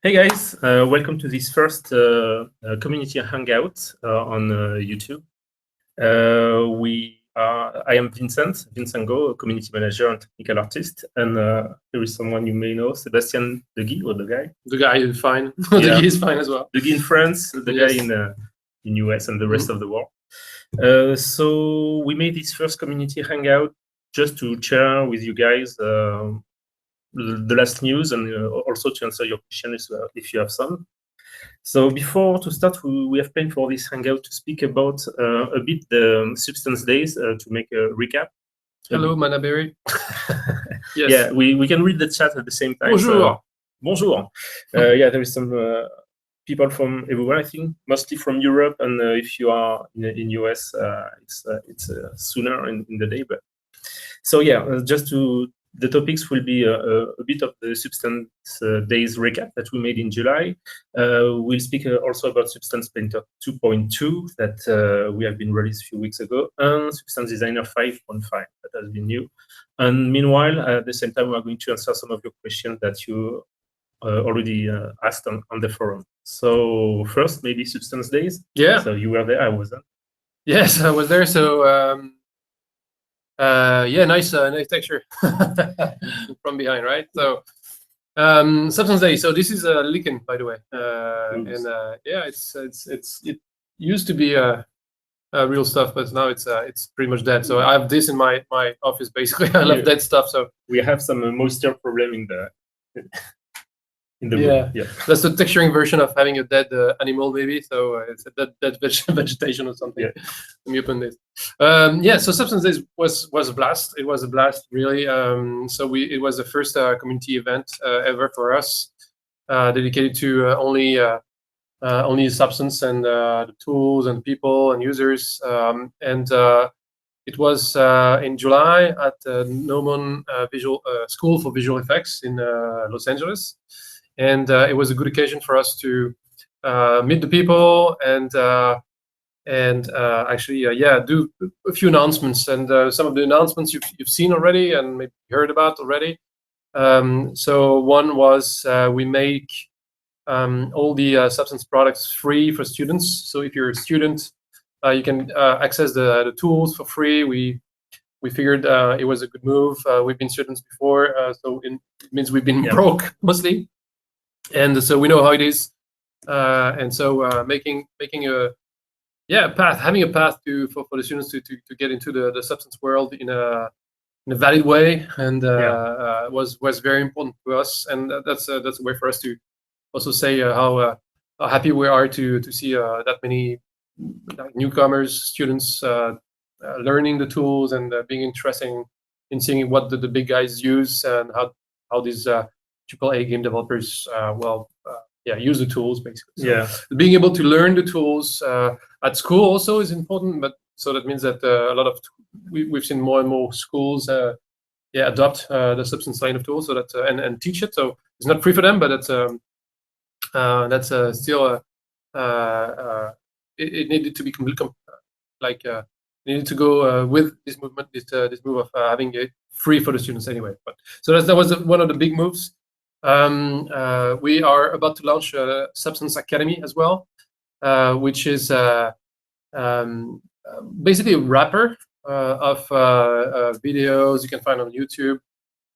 Hey guys, welcome to this first community hangout on YouTube. I am Vincent Go, a community manager and technical artist, and here is someone you may know, Sebastien Deguy, or the guy. The guy is fine. Deguy is fine as well. Deguy in France, the guy in US and the rest of the world. So we made this first community hangout just to share with you guys the last news and also to answer your questions if you have some. So before to start, we have planned for this hangout to speak about a bit the Substance Days to make a recap. Hello, Manaberry. Yes. Yeah, we can read the chat at the same time. Bonjour. So, bonjour. Yeah, there is some people from everywhere, I think, mostly from Europe, and if you are in US, it's sooner in the day. But so yeah, just to. The topics will be a bit of the Substance Days recap that we made in July. We'll speak also about Substance Painter 2.2 that we have been released a few weeks ago, and Substance Designer 5.5 that has been new. And meanwhile, at the same time, we are going to answer some of your questions that you already asked on the forum. So first, maybe Substance Days. Yeah. So you were there, I wasn't. Yes, I was there. So yeah, nice texture from behind, right? So Substance Day. So this is Liken, by the way, and yeah, it used to be real stuff, but now it's pretty much dead. So I have this in my office basically. I love dead stuff. So we have some moisture problem in the room. Yeah, that's the texturing version of having a dead animal, maybe. So it's a dead vegetation or something. Yeah. Let me open this. Yeah, so Substance Days was a blast. It was a blast, really. So it was the first community event ever for us, dedicated to only Substance and the tools and people and users. And it was in July at Nomon School for Visual Effects in Los Angeles. And it was a good occasion for us to meet the people and actually, yeah, do a few announcements. And some of the announcements you've seen already and maybe heard about already. So one was we make all the Substance products free for students. So if you're a student, you can access the tools for free. We figured it was a good move. We've been students before, so it means we've been broke mostly. And so we know how it is, and so making a path, having a path for the students to get into the Substance world in a valid way, and was very important to us. And that's a way for us to also say how happy we are to see that many newcomers, students learning the tools and being interested in seeing what the big guys use and how these AAA game developers use the tools basically. So being able to learn the tools at school also is important, but so that means that a lot of we've seen more and more schools adopt the Substance line of tools, so that and teach it. So it's not free for them, but that's still it needed to be completely needed to go with this movement, this move of having it free for the students anyway. But so that was one of the big moves. We are about to launch Substance Academy as well, which is basically a wrapper of videos you can find on YouTube,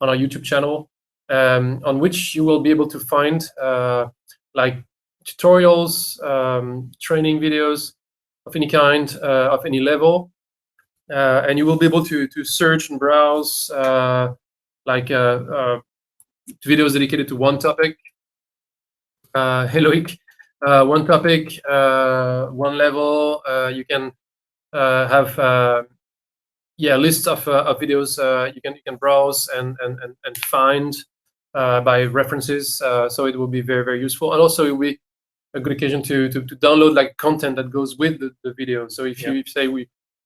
on our YouTube channel, on which you will be able to find like tutorials, training videos of any kind, of any level, and you will be able to search and browse videos dedicated to one topic. Heroic, one topic, one level. You can have lists of videos you can browse and find by references. So it will be very, very useful, and also it will be a good occasion to download like content that goes with the video. So if you say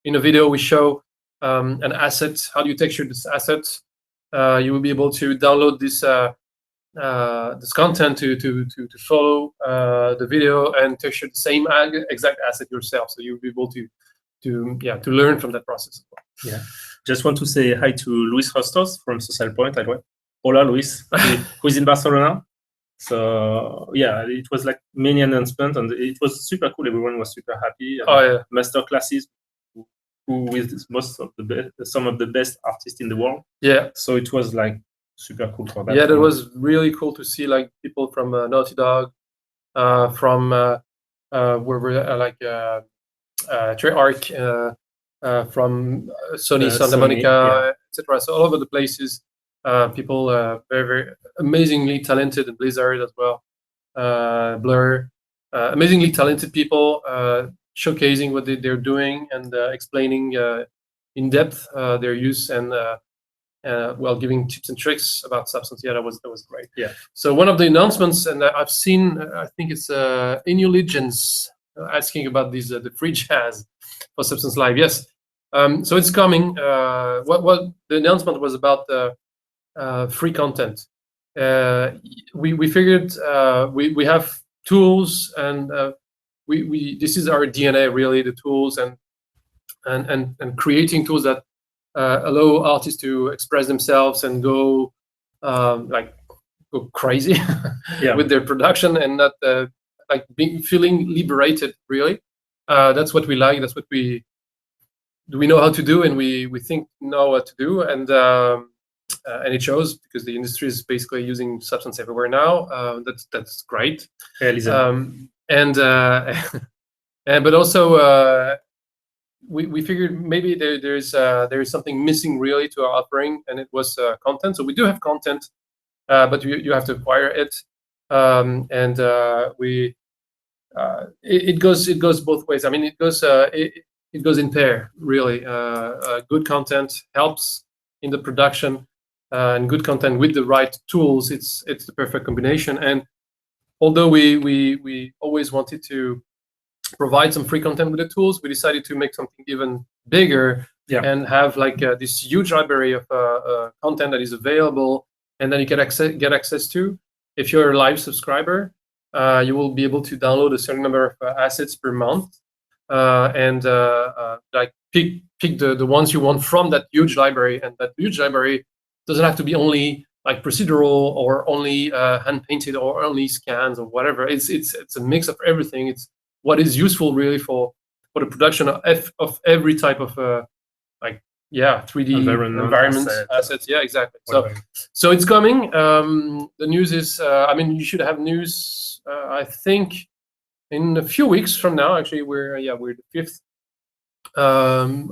in a video we show an asset, how do you texture this asset? You will be able to download this content to follow the video and texture the same exact asset yourself. So you'll be able to learn from that process as well. Yeah. Just want to say hi to Luis Rostos from Social Point. Hola, Luis, who is in Barcelona. So yeah, it was like many announcements, and it was super cool. Everyone was super happy. Master classes with some of the best artists in the world. Yeah. So it was like super cool for that. Yeah, that was really cool to see like people from Naughty Dog, from where we're like Treyarch, from Sony, Santa Monica, etc. So all over the places, people very, very amazingly talented, and Blizzard as well, Blur, amazingly talented people showcasing what they're doing and explaining in depth their use and giving tips and tricks about Substance. Yeah, that was great. Yeah. So one of the announcements, and I've seen, I think it's In Legends asking about these the free jazz for Substance Live. Yes. So it's coming. What the announcement was about free content. We figured we have tools, and we this is our DNA really, the tools and creating tools that allow artists to express themselves and go crazy with their production, and not feeling liberated really. That's what we like. That's what we know how to do, and we think know what to do, and it shows, because the industry is basically using Substance everywhere now. That's great. But also we figured maybe there is something missing really to our offering, and it was content. So we do have content, but you have to acquire it, it goes both ways. I mean, it goes in pair really. Good content helps in the production, and good content with the right tools, it's the perfect combination. And although we always wanted to provide some free content with the tools, we decided to make something even bigger, and have like this huge library of content that is available, and then you can get access to. If you're a live subscriber, you will be able to download a certain number of assets per month, and like pick the ones you want from that huge library. And that huge library doesn't have to be only like procedural, or only hand painted, or only scans, or whatever. It's a mix of everything. It's what is useful really for the production of every type of 3D environment assets. Yeah, exactly. So it's coming. The news is, I mean, you should have news. I think in a few weeks from now. Actually, we're the 5th.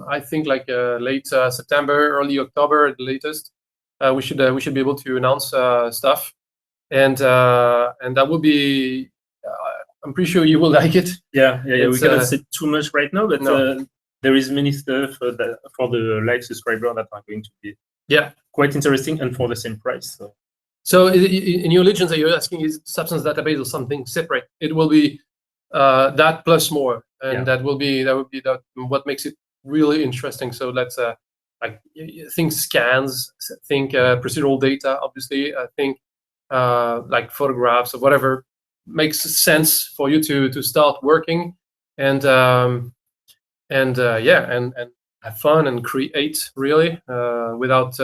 I think like late September, early October at the latest. We should be able to announce stuff, and that will be. I'm pretty sure you will like it. Yeah. We cannot say too much right now, but there is many stuff for the live subscriber that are going to be quite interesting, and for the same price. So in your Legends, are you asking, is Substance database or something separate? It will be that plus more, and that would be what makes it really interesting. So let's think scans, think procedural data. Obviously, I think like photographs or whatever makes sense for you to start working, and have fun and create really without.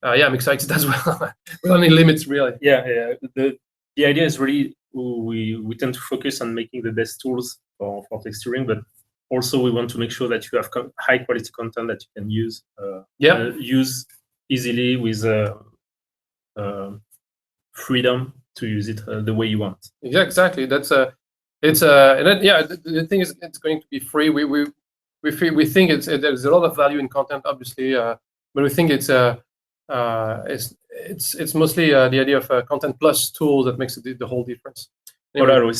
I'm excited as well. Without any limits, really. Yeah. The idea is really we tend to focus on making the best tools for texturing, but also we want to make sure that you have high quality content that you can use easily with freedom to use it the way you want. Yeah, exactly. That's the thing is, it's going to be free. We think there's a lot of value in content, obviously, but we think it's mostly the idea of content plus tools that makes the whole difference. Anyway.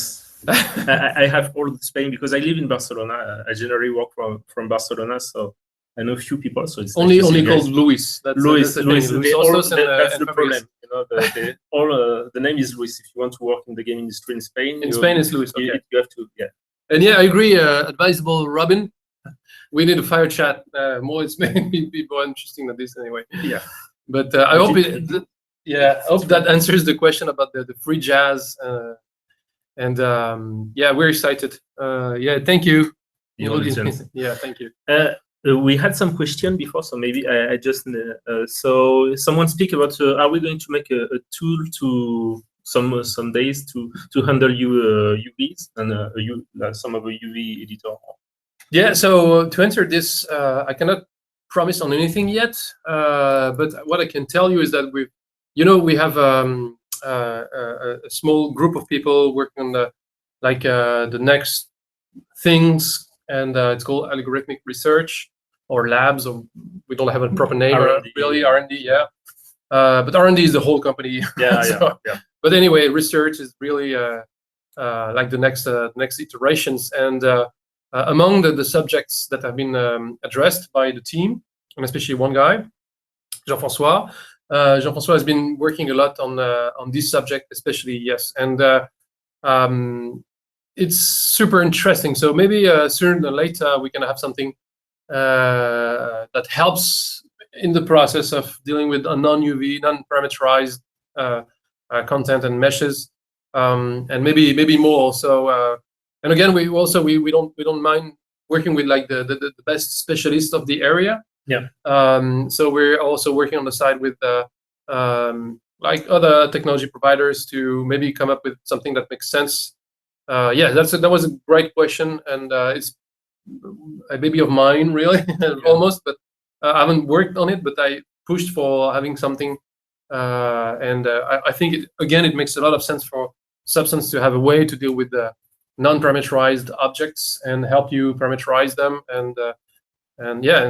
I have all the Spain because I live in Barcelona. I generally work from Barcelona, so I know a few people. So it's only called Luis. That's the problem. You know, the name is Luis. If you want to work in the game industry in Spain, it's Luis. Okay. You have to, And I agree. Advisable, Robin. We need a fire chat. More, it's maybe more interesting than this anyway. Yeah. But I hope I hope that answers the question about the free jazz. We're excited. Thank you. Thank you. We had some question before, so maybe I just so someone speak about are we going to make a tool to some days to handle UVs and some of the UV editor? Yeah. So to answer this, I cannot promise on anything yet. But what I can tell you is that we have a small group of people working on the next things, and it's called algorithmic research or labs, or we don't have a proper name. R&D, really, R&D, yeah. But R&D is the whole company. Yeah. But anyway, research is really like the next iterations, and among the subjects that have been addressed by the team, and especially one guy, Jean-François. Jean-François has been working a lot on this subject, especially, yes, and it's super interesting. So maybe sooner than later we can have something that helps in the process of dealing with a non-UV, non-parameterized content and meshes, and maybe more. So and again, we don't mind working with like the best specialists of the area. Yeah. So we're also working on the side with like other technology providers to maybe come up with something that makes sense. Yeah, that was a great question, and it's a baby of mine, really, almost. But I haven't worked on it, but I pushed for having something, and I think it makes a lot of sense for Substance to have a way to deal with the non-parameterized objects and help you parameterize them, and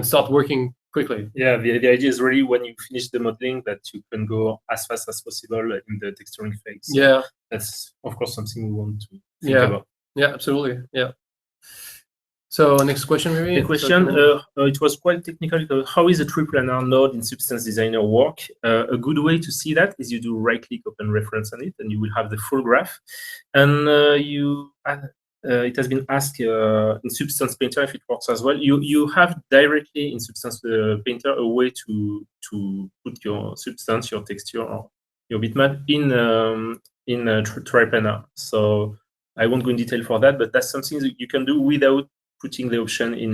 start working quickly. Yeah, the idea is really when you finish the modeling that you can go as fast as possible in the texturing phase. Yeah, that's of course something we want to think about. Yeah, absolutely. Yeah. So next question, maybe. The question, it was quite technical. How is a triplanar node in Substance Designer work? A good way to see that is you do right-click, open reference on it, and you will have the full graph. And it has been asked in Substance Painter if it works as well. You have directly in Substance Painter a way to put your substance, your texture, or your bitmap in triplanar. So I won't go in detail for that, but that's something that you can do without putting the option in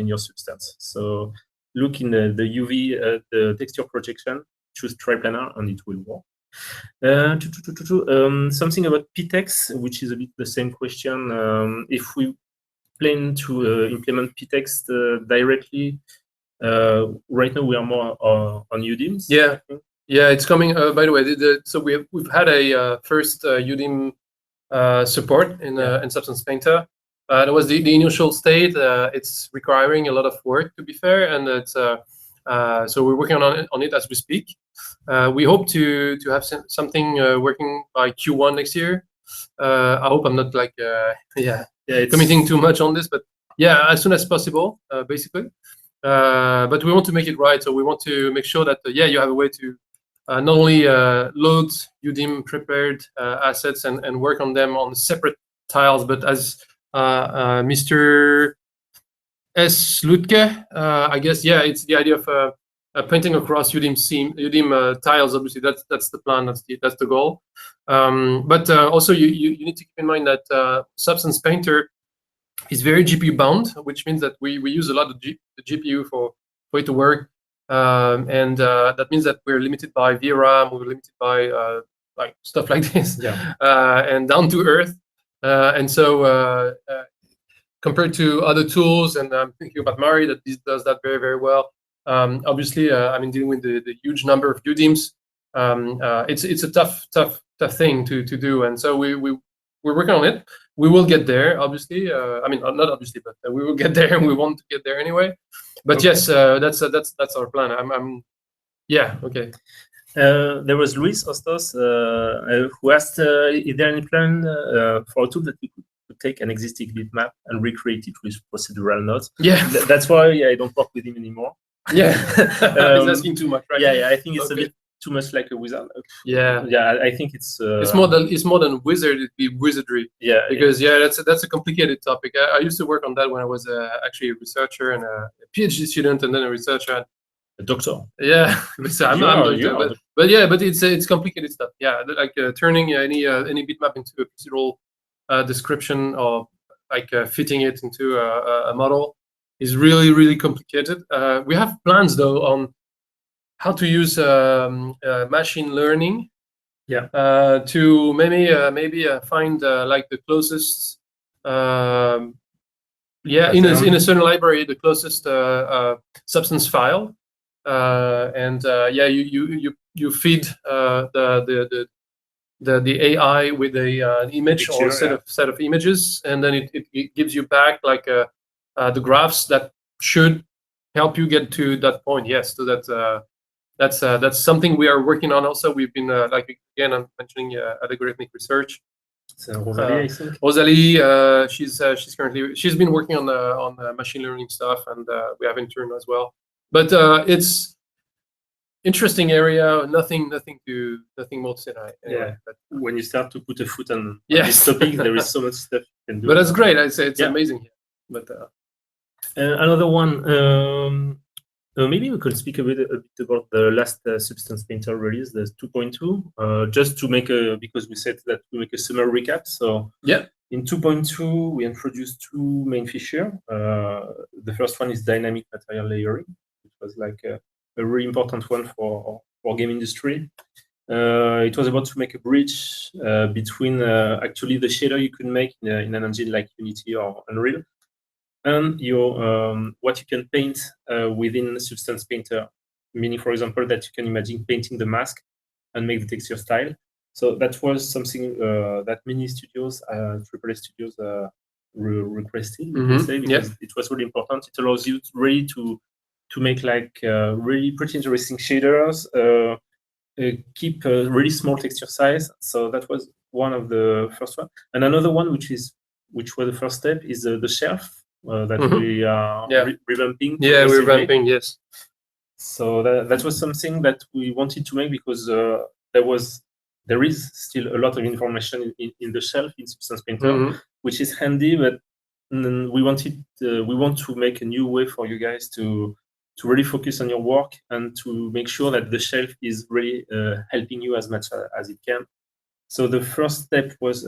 your Substance. So look in the UV, the texture projection, choose triplanar, and it will work. Something about PTEX, which is a bit the same question. If we plan to implement PTEX directly, right now we are more on Udims. Yeah, it's coming. By the way, so we've had a first Udim support in Substance Painter. That was the initial state. It's requiring a lot of work, to be fair, and it's so we're working on it as we speak. We hope to have something working by Q1 next year. I hope I'm not like committing too much on this, but yeah, as soon as possible, basically. But we want to make it right, so we want to make sure that you have a way to not only load Udim prepared assets and work on them on separate tiles, but as Mr. S. Lutke, I guess, it's the idea of painting across Udim tiles. Obviously, that's the plan. That's the goal. But also, you need to keep in mind that Substance Painter is very GPU bound, which means that we use a lot of the GPU for it to work, and that means that we're limited by VRAM. We're limited by like stuff like this, and down to earth. And so compared to other tools, and I'm thinking about Mari that does that very, very well. Obviously, I mean, dealing with the huge number of Udims, it's a tough thing to do, and so we're working on it. We will get there, obviously. I mean, not obviously, but we will get there, and we want to get there anyway. But yes, that's our plan. Okay. There was Luis Ostos who asked, is there any plan for a tool that we could take an existing bitmap and recreate it with procedural nodes? Yeah. That's why I don't work with him anymore. Yeah. He's asking too much, right? Yeah, I think it's a bit too much like a wizard. Yeah. I think it's more than wizard. It'd be wizardry. Yeah. Because that's a complicated topic. I used to work on that when I was actually a researcher and a PhD student, and then a researcher. A doctor. Yeah, but it's complicated stuff. Yeah, like turning any bitmap into a procedural description, or like fitting it into a model is really, really complicated. We have plans though on how to use machine learning to maybe find like the closest in a certain library, the closest substance file, and you feed the AI with an image picture, or set of images, and then it gives you back like the graphs that should help you get to that point. Yes, so that's something we are working on. Also, we've been like again, I'm mentioning algorithmic research. So Rosalie, I think. Rosalie, she's been working on machine learning stuff, and we have intern as well. But it's interesting area. Nothing more to say. Anyway, but when you start to put a foot on this topic, there is so much stuff you can do. But that's great. I say it's amazing. But another one. Maybe we could speak a bit about the last Substance Painter release, the 2.2, just to make because we said that we make a summary recap. So in 2.2, we introduced two main features. The first one is dynamic material layering, which was like a really important one for game industry. It was about to make a bridge between actually the shader you could make in an engine like Unity or Unreal, and your what you can paint within Substance Painter, meaning, for example, that you can imagine painting the mask and make the texture style. So that was something that many studios, AAA studios, requested, you can say, because it was really important. It allows you really to make like really pretty interesting shaders, keep a really small texture size. So that was one of the first one. And another one, which was the first step, is the shelf. That we are revamping. We're revamping, yes. So that was something that we wanted to make because there is still a lot of information in the shelf in Substance Painter, which is handy, but we want to make a new way for you guys to really focus on your work and to make sure that the shelf is really helping you as much as it can. So the first step was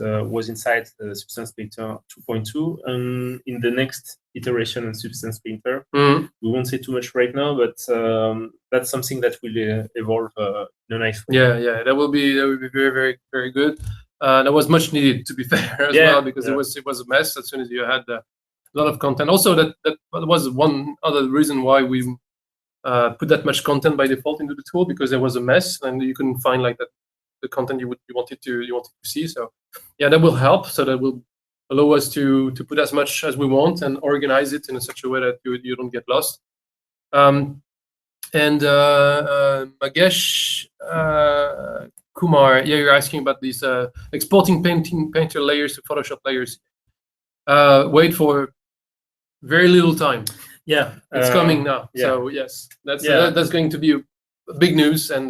inside Substance Painter 2.2, and in the next iteration in Substance Painter, we won't say too much right now, but that's something that will evolve in a nice way. That will be very, very, very good. That was much needed, to be fair, as well, because it was a mess as soon as you had a lot of content. Also, that was one other reason why we put that much content by default into the tool, because there was a mess and you couldn't find like that the content you wanted to see. So that will help. So that will allow us to put as much as we want and organize it in such a way that you don't get lost. And Magesh Kumar, you're asking about these exporting painter layers to Photoshop layers. Wait for very little time. It's coming now. So yes, that's going to be big news. And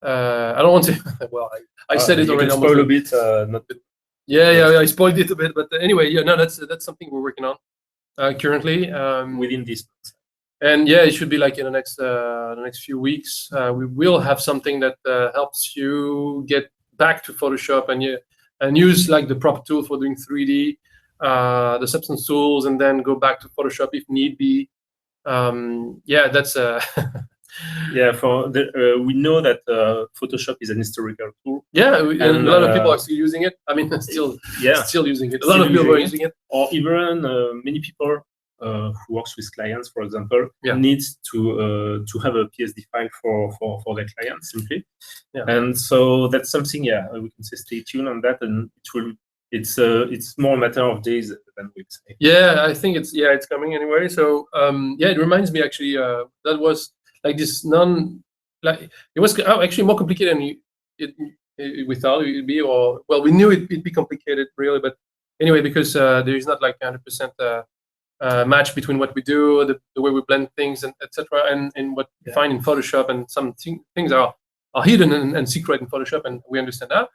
I don't want to. Well, I said it already. Spoil a bit. I spoiled it a bit, but anyway, that's something we're working on currently within this. And it should be like in the next few weeks. We will have something that helps you get back to Photoshop and use like the proper tool for doing 3D, the Substance tools, and then go back to Photoshop if need be. That's. We know that Photoshop is an historical tool. And a lot of people are still using it. I mean, still using it. A lot of people are using it. Or even many people who works with clients, for example, needs to have a PSD file for their clients simply. And so that's something. We can say stay tuned on that, and it's more a matter of days than weeks. I think it's coming anyway. So it reminds me actually that was. Like this it was actually more complicated than we thought it would be, we knew it'd be complicated really, but anyway, because there is not like 100% match between what we do, the way we blend things, and etc., and what we find in Photoshop, and some things are hidden and secret in Photoshop, and we understand that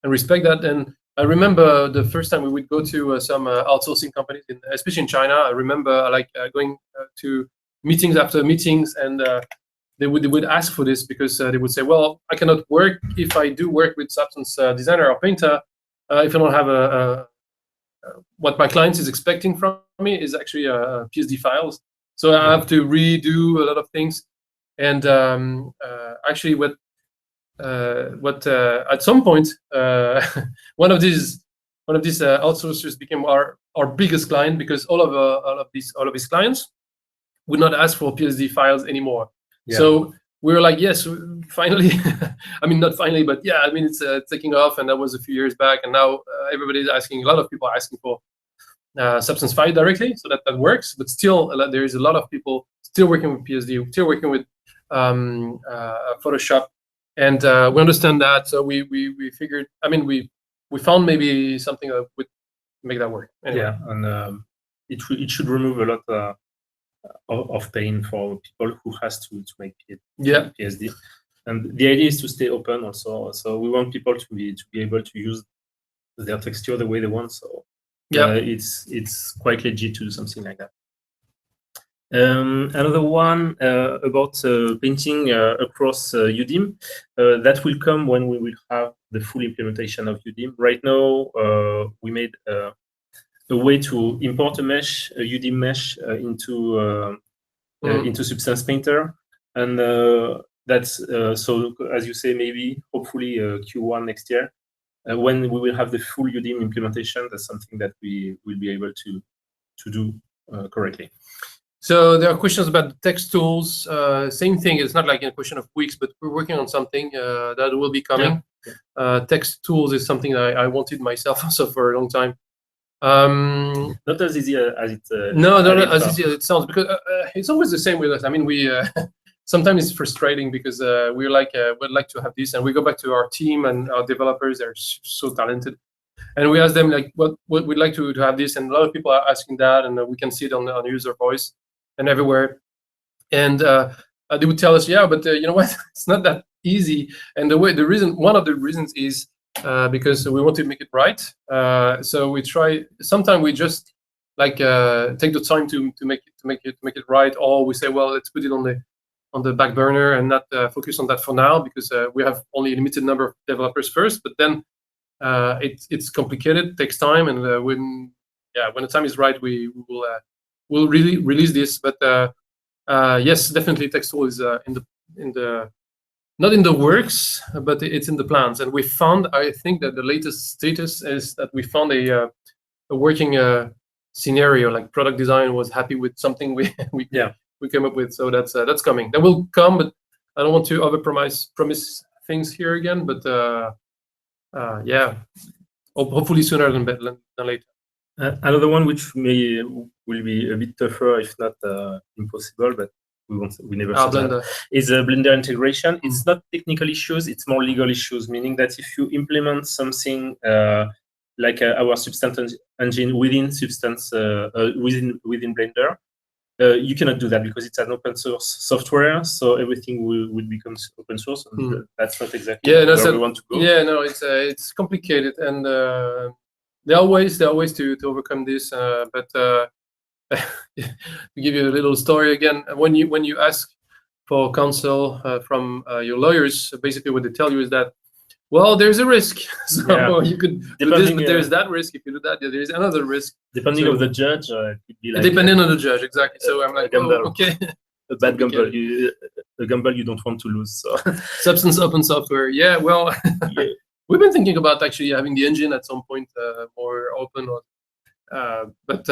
and respect that. And I remember the first time we would go to some outsourcing companies, especially in China. I remember going to meetings after meetings, and they would ask for this because they would say, well, I cannot work if I do work with Substance designer or painter if I don't have what my client is expecting from me is actually PSD files. So I have to redo a lot of things. And actually what at some point, one of these outsourcers became our biggest client, because all of these clients would not ask for PSD files anymore. Yeah. So we were like, yes, finally. I mean, not finally, but yeah, I mean, it's taking off, and that was a few years back, and now everybody's asking. A lot of people are asking for Substance file directly, so that works. But still, there is a lot of people still working with PSD, still working with Photoshop, and we understand that. So we figured. I mean, we found maybe something that would make that work. Anyway. Yeah, and it should remove a lot of pain for people who has to make PSD. And the idea is to stay open also. So we want people to be able to use their texture the way they want. So it's quite legit to do something like that. Another one about painting across Udim, that will come when we will have the full implementation of Udim. Right now, we made a way to import a Udim mesh into Substance Painter, and that's so, as you say, maybe hopefully Q1 next year, when we will have the full Udim implementation. That's something that we will be able to do correctly. So there are questions about the text tools. Same thing. It's not like in a question of weeks, but we're working on something that will be coming. Yeah. Text tools is something that I wanted myself also for a long time. Not as easy as it. No, not as easy as it sounds, because it's always the same with us. I mean, we sometimes it's frustrating because we're like, we'd like to have this, and we go back to our team and our developers. They're so talented, and we ask them like, what we'd like to have this, and a lot of people are asking that, and we can see it on user voice and everywhere, and they would tell us, yeah, but you know what, it's not that easy. And one of the reasons is because we want to make it right. So we try. Sometimes we just like take the time to make it right, or we say, well, let's put it on the back burner and not focus on that for now, because we have only a limited number of developers first. But then it's complicated, takes time, and when the time is right, we'll really release this. But yes, definitely text tool is not in the works, but it's in the plans. And we found, I think that the latest status is that we found a working scenario. Like product design was happy with something we came up with. So that's coming. That will come, but I don't want to promise things here again. But yeah, hopefully sooner than later. Another one which will be a bit tougher, if not impossible, but we never said that, is a Blender integration. It's not technical issues, it's more legal issues, meaning that if you implement something like our Substance engine within Substance, within Blender, you cannot do that because it's an open source software, so everything will become open source, and that's not exactly where we want to go. Yeah, no, it's complicated, and there are ways to overcome this, but to give you a little story again, when you ask for counsel from your lawyers, basically what they tell you is that, well, there's a risk, so you could do this, but there's that risk. If you do that, there's another risk. Depending on the judge, it could be like depending on the judge, exactly. So I'm like, okay, a bad gamble, a gamble you don't want to lose. So. Substance open software, yeah. Well, we've been thinking about actually having the engine at some point more open, but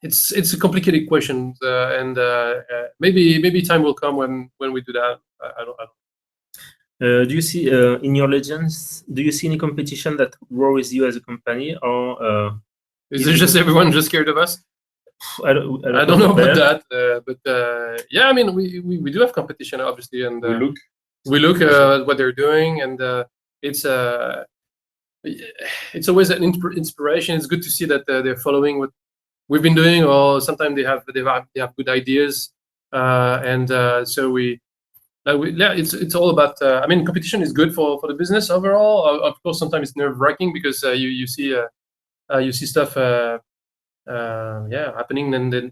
it's a complicated question, and maybe time will come when we do that. I don't. Do you see in your legends? Do you see any competition that worries you as a company, or is it just everyone just scared of us? I don't know about that, but yeah, I mean, we do have competition, obviously, and we look at what they're doing, and it's always an inspiration. It's good to see that they're following what we've been doing, or sometimes they have good ideas, and so it's all about. I mean, competition is good for the business overall. Of course, sometimes it's nerve-wracking because you see stuff happening, and then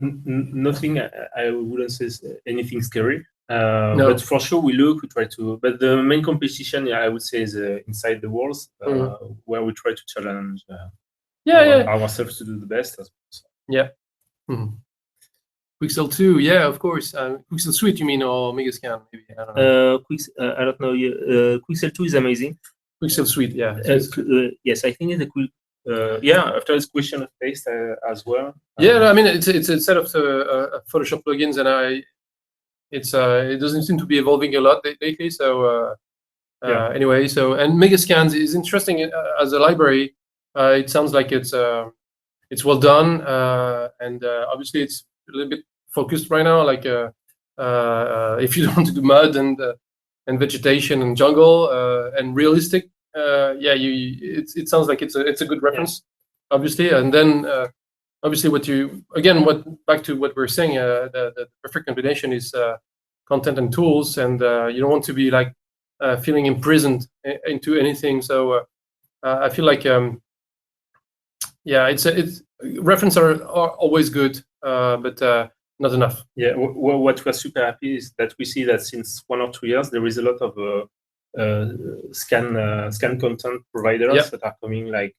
nothing. I wouldn't say anything scary. No. But for sure, we try to. But the main competition, I would say, is inside the walls, where we try to challenge ourselves to do the best. Yeah. Quixel 2, yeah, of course. Quixel Suite, you mean, or Megascan? Maybe, I don't know. I don't know. Quixel 2 is amazing. Quixel Suite, yeah. Yes, I think it's a cool. Yeah, after this question of taste as well. Yeah, I mean, it's a set of Photoshop plugins, and it doesn't seem to be evolving a lot lately. So anyway, and Megascans is interesting as a library. It sounds like it's well done, and obviously it's a little bit focused right now. Like if you don't want to do mud and vegetation and jungle and realistic, it sounds like it's a good reference, obviously. And then obviously back to what we're saying, the perfect combination is content and tools, and you don't want to be like feeling imprisoned into anything. So I feel like it's references are always good, but not enough. Yeah, what we're super happy is that we see that since 1 or 2 years there is a lot of scan content providers that are coming, like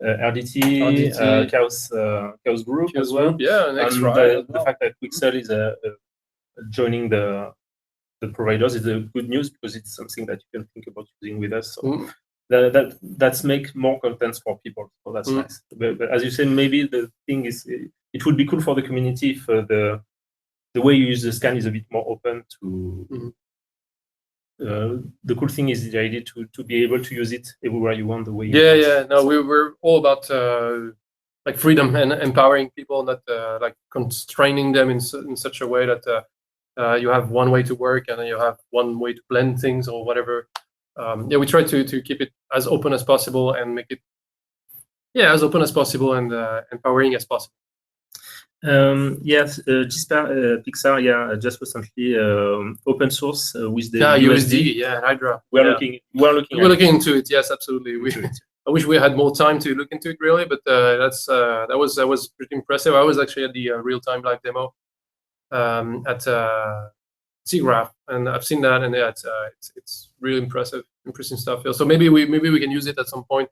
RDT. Chaos Group as well. Yeah, and the fact that Quixel is joining the providers is a good news, because it's something that you can think about using with us. So that's make more contents for people. So that's nice. But as you said, maybe the thing is, it would be cool for the community if the way you use the scan is a bit more open to. The cool thing is the idea to be able to use it everywhere you want, the way you want. Yeah. No, we're all about like freedom and empowering people, not like constraining them in such a way that you have one way to work and then you have one way to blend things or whatever. We try to keep it as open as possible and make it as open as possible and empowering as possible. Yes, Pixar, just recently open source with the USD, Hydra. We're looking into it. Yes, absolutely. I wish we had more time to look into it, really, but that was pretty impressive. I was actually at the real-time live demo at SIGGRAPH, and I've seen that, and it's really interesting stuff. So maybe we can use it at some point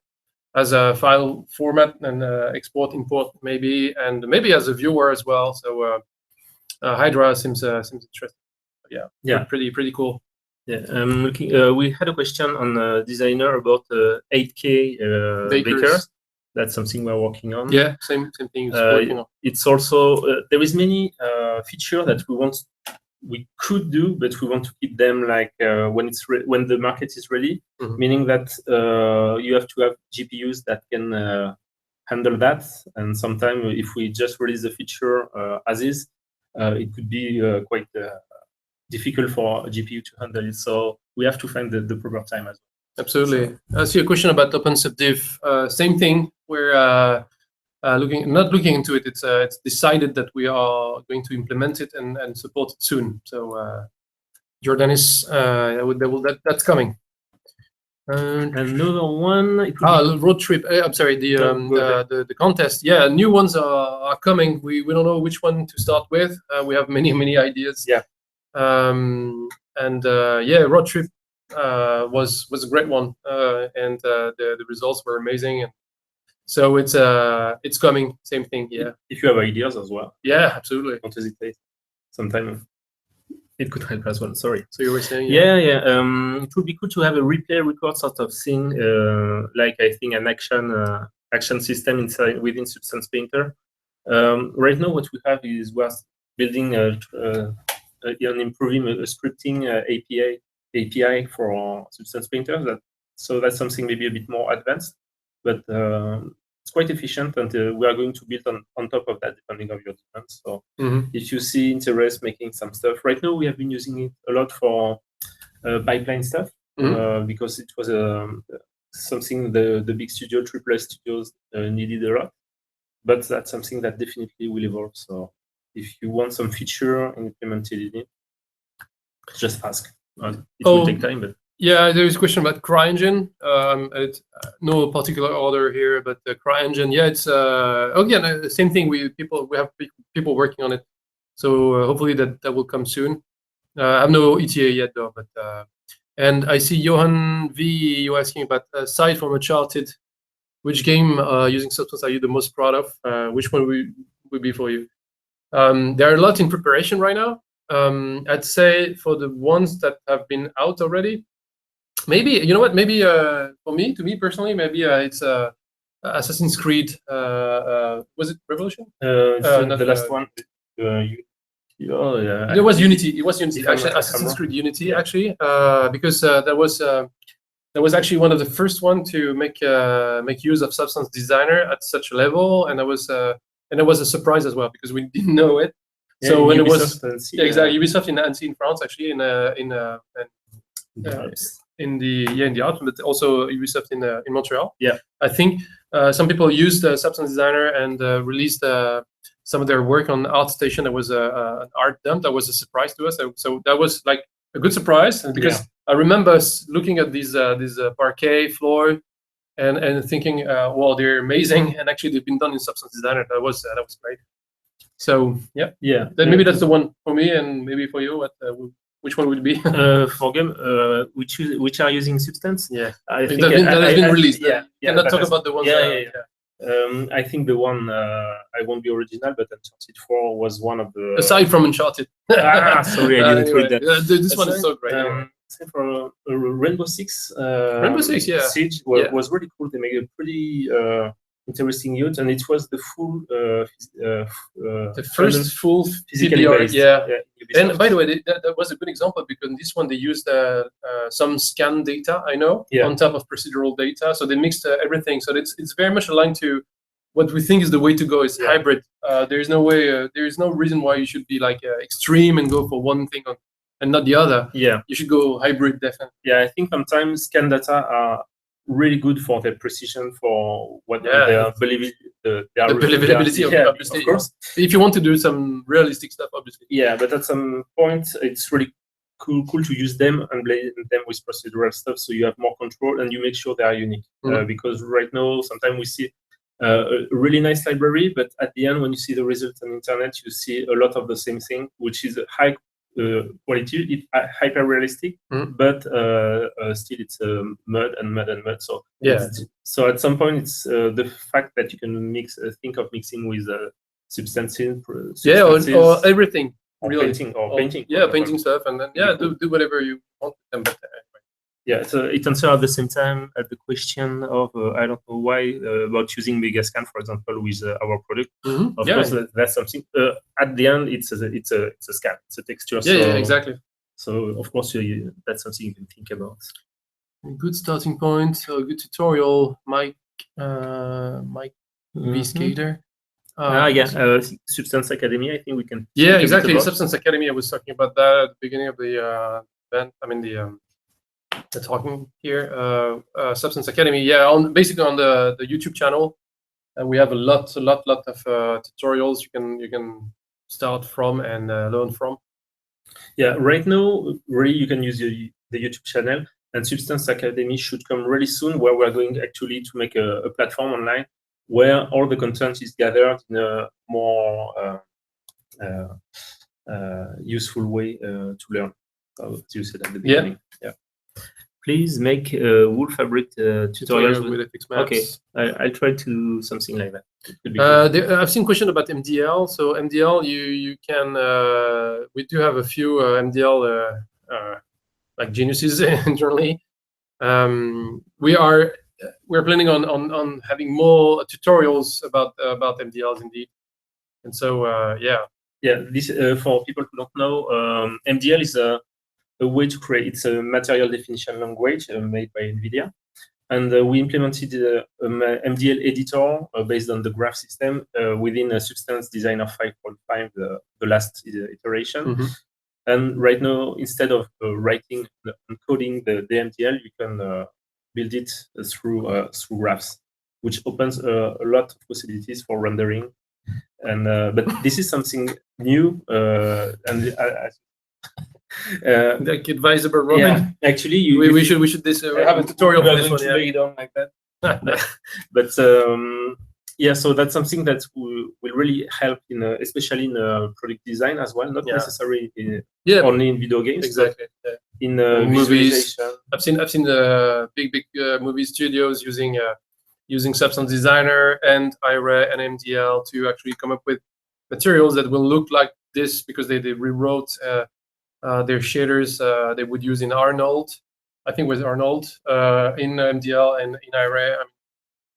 as a file format and export, import, maybe, and maybe as a viewer as well. So Hydra seems interesting. Yeah, pretty cool. Yeah, I'm looking. We had a question on designer about 8K bakers. That's something we're working on. Yeah, same thing. Working on. It's also there is many feature that we could do, but we want to keep them like when the market is ready. Meaning that you have to have GPUs that can handle that. And sometimes if we just release the feature as is, it could be quite difficult for a GPU to handle it. So we have to find the proper time as well. Absolutely. I see a question about OpenSubDiff. Same thing. We're not looking into it. It's decided that we are going to implement it and support it soon. So Jordanis, that's coming. Another one. Road trip. I'm sorry. The contest. Yeah, new ones are coming. We don't know which one to start with. We have many ideas. Yeah. Road trip was a great one, and the results were amazing. And so it's coming. Same thing. Yeah. If you have ideas as well. Yeah, absolutely. Don't hesitate. Sometimes it could help as well. Sorry. So you were saying? Yeah. It would be cool to have a replay record sort of thing, like I think an action system within Substance Painter. Right now, what we have is we're building and improving a scripting API for Substance Painter. So that's something maybe a bit more advanced, but it's quite efficient, and we are going to build on top of that depending on your demands. So if you see interest making some stuff, right now we have been using it a lot for pipeline stuff because it was something the big studio, AAA studios needed a lot, but that's something that definitely will evolve. So if you want some feature implemented in it, just ask. It will take time, but yeah, there is a question about CryEngine. It's no particular order here, but the CryEngine, it's again same thing. We have people working on it, so hopefully that will come soon. I have no ETA yet though, but and I see Johan V. You asking about aside from Uncharted, which game using Substance are you the most proud of? Which one would be for you? There are a lot in preparation right now. I'd say for the ones that have been out already, maybe, you know what, maybe to me personally, maybe it's Assassin's Creed. Was it Revolution? Not the last one. It was Unity. It was Unity. Actually, Assassin's Creed Unity. Yeah. Actually, because that was actually one of the first one to make use of Substance Designer at such a level, and it was a surprise as well because we didn't know it. Yeah, so when Ubisoft it was exactly Ubisoft in Annecy in France, actually in the Alps, but also Ubisoft in Montreal. Yeah, I think some people used Substance Designer and released some of their work on ArtStation. That was an art dump. That was a surprise to us. So that was like a good surprise, and because I remember looking at these parquet floor and thinking, well, they're amazing, and actually they've been done in Substance Designer. That was great. So yeah. Then maybe that's the one for me, and maybe for you. Which one would it be? For game, which are using Substance? Yeah, I think that has been released. Yeah, cannot talk about the ones. I think the one I won't be original, but Uncharted 4 was one of the. Aside from Uncharted. Sorry, I didn't read that. This one is so great. For Rainbow Six. Rainbow Six, yeah. Siege was really cool. They made a pretty interesting use, and it was the full the first full physically based. Yeah. And by the way, that was a good example because in this one they used some scan data, I know, on top of procedural data. So they mixed everything. So it's very much aligned to what we think is the way to go. Is hybrid. There is no way. There is no reason why you should be like extreme and go for one thing and not the other. Yeah, you should go hybrid, definitely. Yeah, I think sometimes scan data are really good for their precision, for what their believability, obviously. Of course. If you want to do some realistic stuff, obviously. Yeah, but at some point, it's really cool to use them and blend them with procedural stuff, so you have more control and you make sure they are unique. Because right now, sometimes we see a really nice library, but at the end, when you see the results on internet, you see a lot of the same thing, which is high quality, hyper realistic, but still it's mud. So so at some point it's the fact that you can think of mixing with substances, or everything, or really. painting, painting stuff, and then do whatever you want with them. Yeah, so it answers at the same time at the question of I don't know why about using Megascan, for example, with our product. Of course, that's something. At the end, it's a scan, it's a texture. Yeah, exactly. So of course, that's something you can think about. A good starting point. A good tutorial, Mike V Skater. Substance Academy. I think we can. Yeah, exactly. Substance Academy. I was talking about that at the beginning of the event. I mean the talking here. Substance Academy. Yeah, basically on the YouTube channel, we have a lot of tutorials you can start from and learn from. Yeah, right now, really, you can use the YouTube channel, and Substance Academy should come really soon, where we're going actually to make a platform online where all the content is gathered in a more useful way to learn. As you said at the beginning. Yeah. Please make wool fabric tutorials with FX maps. Okay, I'll try to do something like that. I've seen question about MDL. So MDL, you can. We do have a few MDL like geniuses internally. We're planning on having more tutorials about MDLs indeed. And so this for people who don't know, MDL is a way to create. It's a material definition language made by NVIDIA, and we implemented MDL editor based on the graph system within a Substance Designer 5.5, the last iteration. And right now, instead of writing and coding the MDL, you can build it through graphs, which opens a lot of possibilities for rendering. And but this is something new, and like advisable, Robin. Yeah, actually, we should have a tutorial for this one. Lay it on like that. But so that's something that will really help especially in product design as well. Not necessarily only in video games. Exactly. In movies, I've seen big movie studios using Substance Designer and IRA and MDL to actually come up with materials that will look like this because they rewrote their shaders they would use in Arnold. I think it was Arnold in MDL and in IRA.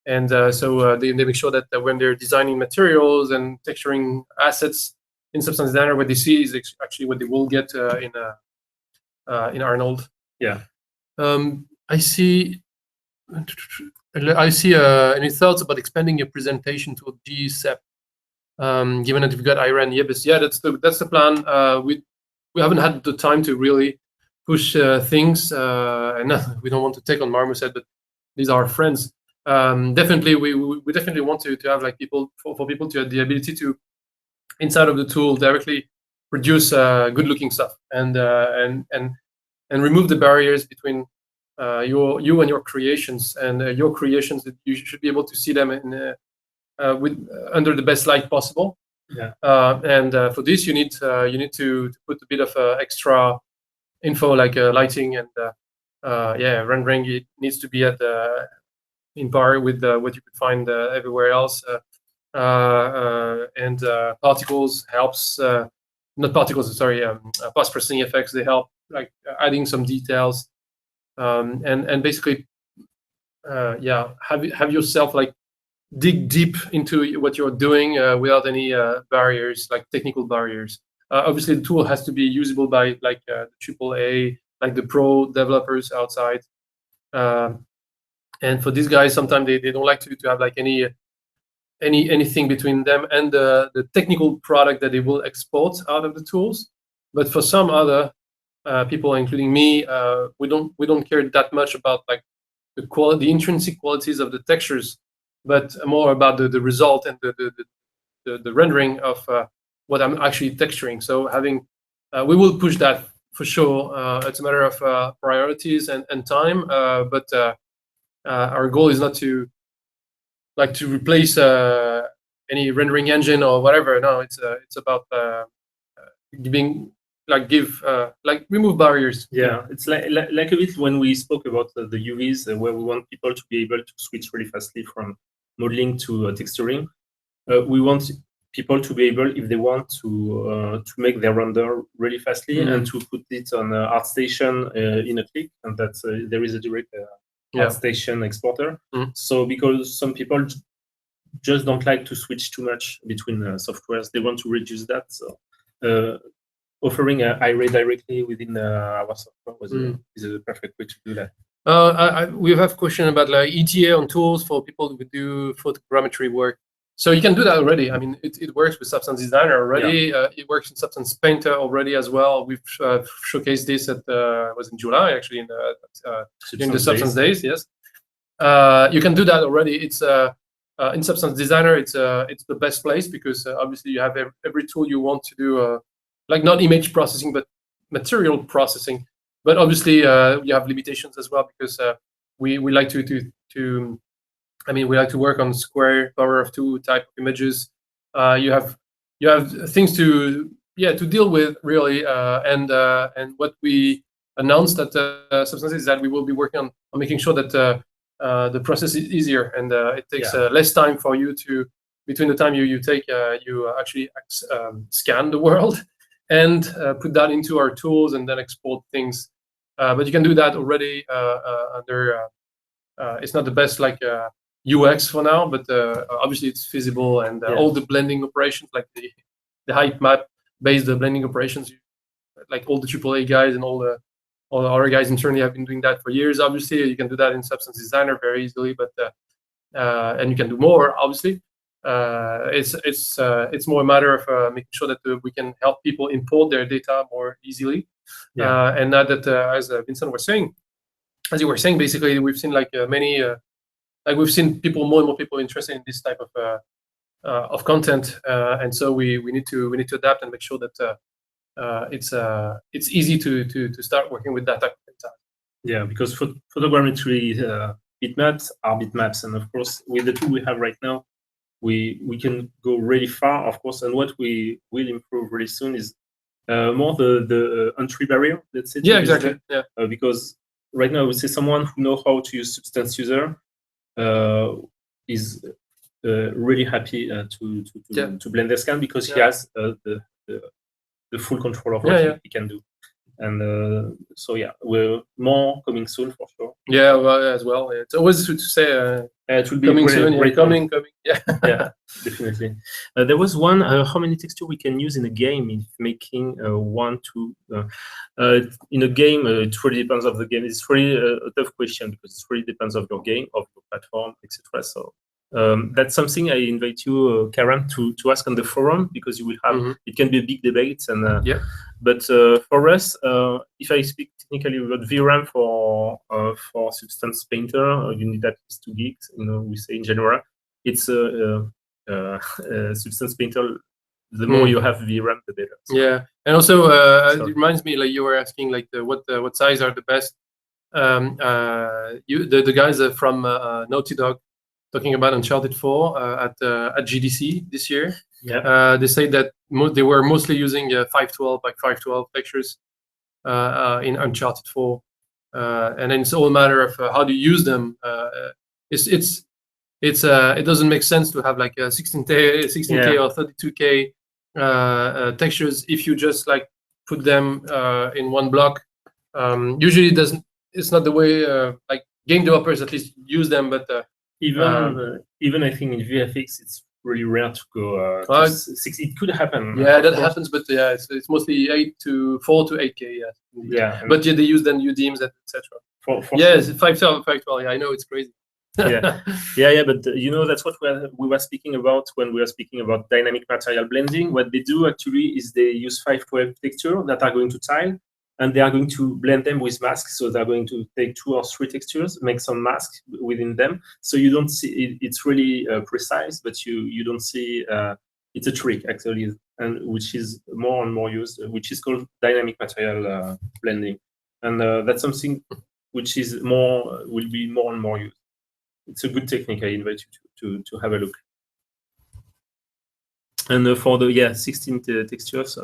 And so they make sure that when they're designing materials and texturing assets in Substance Designer, what they see is actually what they will get in Arnold. Yeah. I see any thoughts about expanding your presentation to GSEP, given that we've got IRA and UVs? Yeah, that's the plan. We haven't had the time to really push things, and we don't want to take on Marmoset, but these are our friends. Definitely, we definitely want to have like people for people to have the ability to inside of the tool directly produce good-looking stuff and remove the barriers between you and your creations, and your creations that you should be able to see them in under the best light possible. Yeah. And for this, you need to put a bit of extra info like lighting and rendering. It needs to be at in par with what you could find everywhere else. And particles helps. Not particles, sorry. Post-processing effects, they help like adding some details. And basically, have yourself like dig deep into what you're doing without any barriers, like technical barriers. Obviously, the tool has to be usable by like the AAA, like the pro developers outside. And for these guys, sometimes they don't like to have like anything between them and the technical product that they will export out of the tools. But for some other people, including me, we don't care that much about like the intrinsic qualities of the textures, but more about the result and the rendering of what I'm actually texturing. So we will push that for sure. It's a matter of priorities and time, but our goal is not to replace any rendering engine or whatever. No, it's about remove barriers. Yeah, it's like a bit when we spoke about the UVs, where we want people to be able to switch really fastly from modeling to texturing. We want people to be able, if they want, to make their render really fastly and to put it on ArtStation in a click, and that there is a direct ArtStation exporter. So because some people just don't like to switch too much between softwares, they want to reduce that. So offering an IRA directly within our software is a perfect way to do that. We have a question about like ETA on tools for people who do photogrammetry work. So you can do that already. I mean, it works with Substance Designer already. Yeah. It works in Substance Painter already as well. We've showcased this at was in July actually in the Substance Days. Yes, you can do that already. It's in Substance Designer. It's the best place because obviously you have every tool you want to do, like not image processing but material processing. But obviously you have limitations as well because we like we like to work on square power of 2 type of images. You have things to deal with really, and what we announced at Substance is that we will be working on making sure that the process is easier and it takes less time for you to between the time you actually scan the world and put that into our tools and then export things. But you can do that already under. It's not the best like UX for now, but obviously it's feasible, and all the blending operations, like the height map based blending operations, like all the AAA guys and all the other guys internally have been doing that for years. Obviously, you can do that in Substance Designer very easily, but and you can do more. Obviously, it's more a matter of making sure that we can help people import their data more easily. And now that, as Vincent was saying, as you were saying, basically we've seen like many. Like we've seen more and more people interested in this type of content, and so we need to adapt and make sure that it's easy to start working with that type of data. Yeah, because photogrammetry bitmaps are bitmaps, and of course with the tool we have right now, we can go really far, of course. And what we will improve really soon is more the entry barrier. Let's say. Yeah, exactly. Yeah. Because right now, I would say someone who knows how to use Substance User is really happy to blend their scan because he has the full control of what he can do. And so yeah, we're more coming soon for sure. Yeah, well, as well. It's always good to say it will be coming soon. Coming. Yeah, yeah, definitely. There was one. How many texture we can use in a game if making one, two? In a game, it really depends of the game. It's really a tough question because it really depends of your game, of your platform, etc. So that's something I invite you, Karen, to ask on the forum because you will have. It can be a big debate, and but for us, if I speak technically about VRAM for Substance Painter, you need at least 2 gigs. We say in general, it's Substance Painter. The more you have VRAM, the better. So. Yeah, and also it reminds me, like you were asking, like what size are the best. The guys from Naughty Dog talking about Uncharted 4 at GDC this year. Yeah. They say that they were mostly using 512 by 512 textures in Uncharted 4, and then it's all a matter of how do you use them. It doesn't make sense to have like a 16K or 32K textures if you just like put them in one block. Usually it doesn't. It's not the way like game developers at least use them, but even I think in VFX it's really rare to go 6. It could happen. Yeah, that happens, but yeah, it's mostly 4 to 8K. Yeah. But they use then UDIMs, etc. Yes, 512. Yeah, I know it's crazy. yeah, but that's what we were speaking about when we were speaking about dynamic material blending. What they do actually is they use 512 texture that are going to tile, and they are going to blend them with masks. So they're going to take 2 or 3 textures, make some masks within them. So you don't see it's really precise, but you don't see it's a trick actually, and which is more and more used, which is called dynamic material blending, and that's something which is will be more and more used. It's a good technique. I invite you to have a look. And for the 16 textures,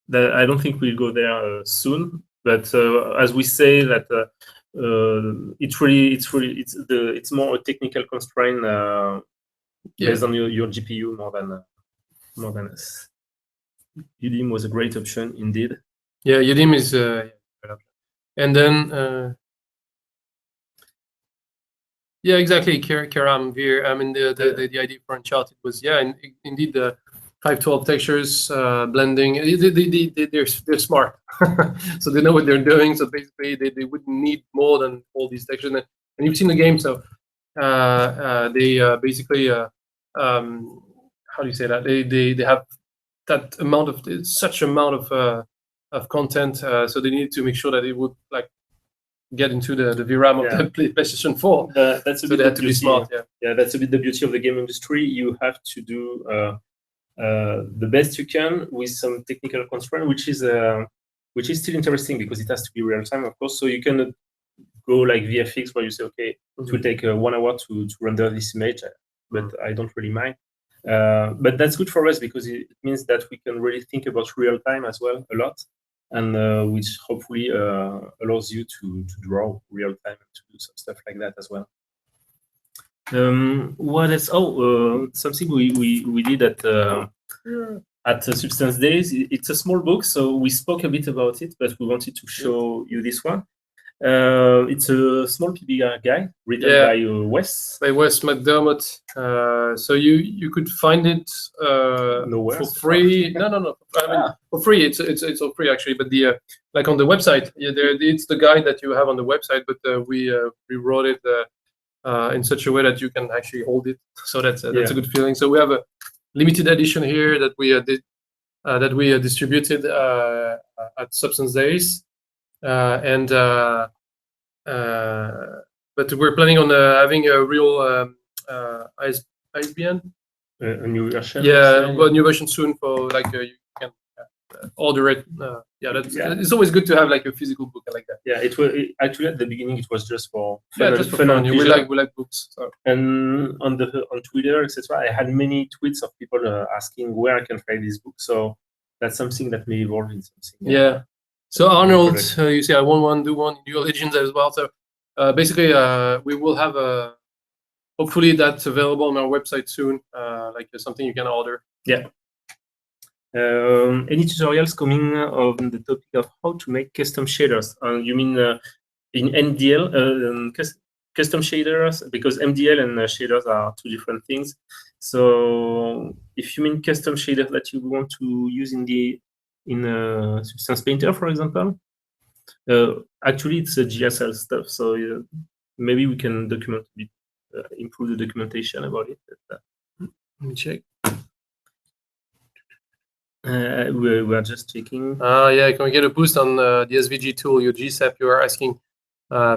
that I don't think we'll go there soon. But as we say that it's more a technical constraint based on your GPU more than us. UDIM was a great option indeed. Yeah, UDIM is and then. Yeah, exactly. Karam Veer. I mean, the idea for Uncharted was indeed the 512 textures blending. They're smart, so they know what they're doing. So basically, they wouldn't need more than all these textures. And you've seen the game, so they basically how do you say that? They have that amount of such amount of content, so they need to make sure that it would like get into the VRAM of the PlayStation 4. That's a bit they had to be smart. Yeah, that's a bit the beauty of the game industry. You have to do the best you can with some technical constraint, which is still interesting because it has to be real time, of course. So you cannot go like VFX where you say, okay, it will take 1 hour to render this image, but I don't really mind. But that's good for us because it means that we can really think about real time as well a lot. And which hopefully allows you to draw real time and to do some stuff like that as well. What else? Something we did at Substance Days. It's a small book, so we spoke a bit about it, but we wanted to show you this one. It's a small PBR guide written by Wes. By Wes McDermott. So you could find it for free. No. I mean, for free. It's all free actually. But the like on the website, it's the guide that you have on the website. But we wrote it in such a way that you can actually hold it. So that's a good feeling. So we have a limited edition here that we distributed at Substance Days. But we're planning on having a real ISBN. A new version. Well, new version soon for like you can order it. It's always good to have like a physical book like that. Yeah, it was actually at the beginning it was just for fun. We like books. So. And on Twitter, etc., I had many tweets of people asking where I can find this book. So that's something that may evolve in something. Yeah. So Arnold, you see, I want one, do one, Dual Legends as well. So basically, we will have hopefully that's available on our website soon, like something you can order. Yeah. Any tutorials coming on the topic of how to make custom shaders? You mean in MDL, custom shaders? Because MDL and shaders are two different things. So if you mean custom shaders that you want to use in Substance Painter, for example, actually it's a GSL stuff. So maybe we can document a bit, improve the documentation about it. Let me check. We're just checking. Yeah, can we get a boost on the SVG tool, your GSAP? You are asking.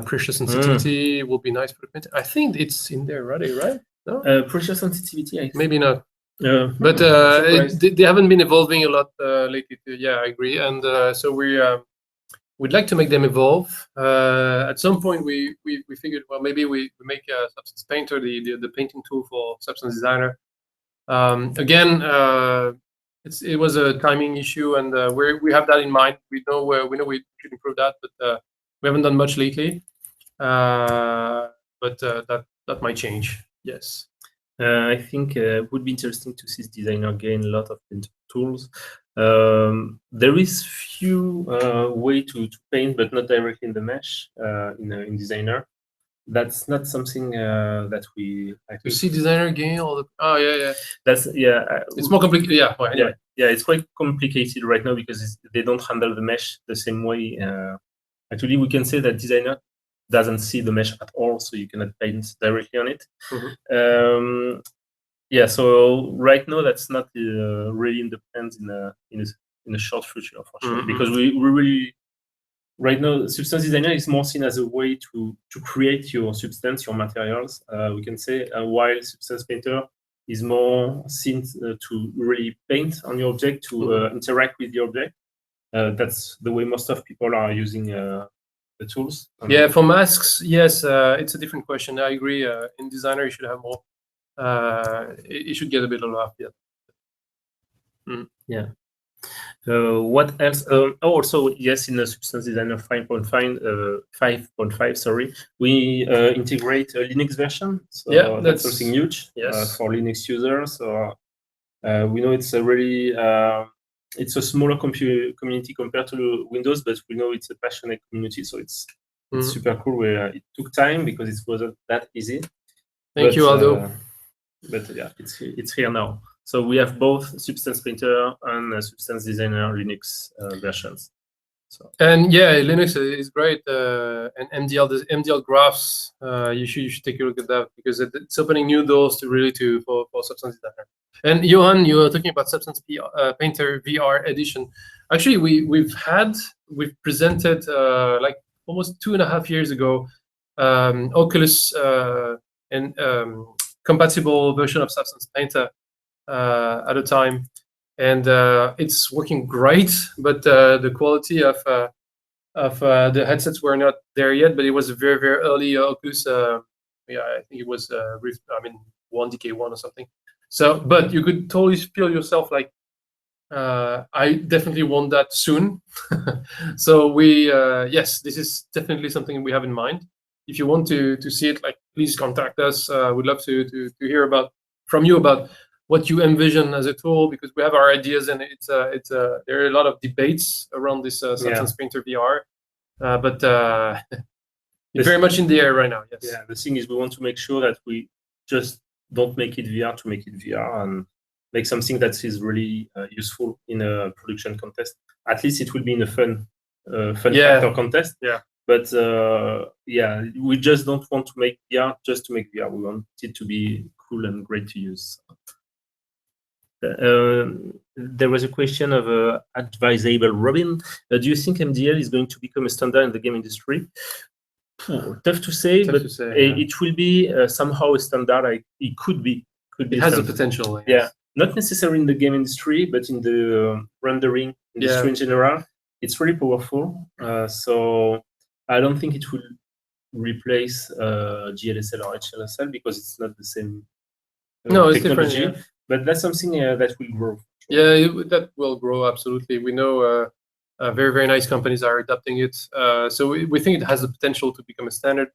Pressure sensitivity will be nice for the printer. I think it's in there already, right? No? Pressure sensitivity, maybe not. But they haven't been evolving a lot lately. Yeah, I agree. And so we'd like to make them evolve. At some point, we figured, well, maybe we make a Substance Painter, the painting tool for Substance Designer. Again, it was a timing issue, and we have that in mind. We know we should improve that, but we haven't done much lately. But that might change. Yes. I think it would be interesting to see designer gain a lot of tools. There is few way to paint, but not directly in the mesh in designer. That's not something that we. You see designer gain all the. Oh yeah. That's It's more complicated. Yeah. Well, anyway. Yeah. It's quite complicated right now because they don't handle the mesh the same way. Actually, we can say that designer doesn't see the mesh at all, so you cannot paint directly on it. Mm-hmm. Yeah. So right now, that's not really in the plans in a short future for sure, mm-hmm. because we really. Right now, Substance Designer is more seen as a way to create your substance, your materials. We can say, while Substance Painter is more seen to really paint on your object, to interact with the object. That's the way most of people are using the tools. Yeah, for masks, yes, it's a different question. I agree. In Designer, you should have more. It should get a bit of love. Yeah. Mm. Yeah. What else? Also, yes, in the Substance Designer 5.5, sorry, we integrate a Linux version. So yeah, that's something huge for Linux users. So we know it's a really it's a smaller community compared to Windows, but we know it's a passionate community. So it's super cool. Where it took time because it wasn't that easy. Thank you, Aldo. But yeah, it's here now. So we have both Substance Painter and Substance Designer Linux versions. So. And yeah, Linux is great. And MDL, the MDL graphs, you should take a look at that because it's opening new doors for Substance Designer. And Johan, you were talking about Substance Painter VR edition. Actually, we've presented like almost 2.5 years ago, Oculus and compatible version of Substance Painter. At a time, and it's working great, but the quality of the headsets were not there yet. But it was a very, very early Oculus. I think it was 1DK1 or something. So, but you could totally feel yourself like I definitely want that soon. So yes, this is definitely something we have in mind. If you want to see it, like, please contact us. We'd love to hear from you about what you envision as a tool, because we have our ideas, and there are a lot of debates around this Substance Painter VR, but it's very much in the air right now. Yes. Yeah. The thing is, we want to make sure that we just don't make it VR to make it VR, and make something that is really useful in a production contest. At least it will be in a fun factor contest. Yeah. But we just don't want to make VR just to make VR. We want it to be cool and great to use. There was a question of advisable Robin. Do you think MDL is going to become a standard in the game industry? Tough to say, it will be somehow a standard. It could be. It has the potential. Yes. Yeah, not necessarily in the game industry, but in the rendering industry in general. It's really powerful. So I don't think it will replace GLSL or HLSL because it's not the same technology. It's different. Yeah. But that's something that will grow. Yeah, that will grow, absolutely. We know very, very nice companies are adopting it. So we think it has the potential to become a standard.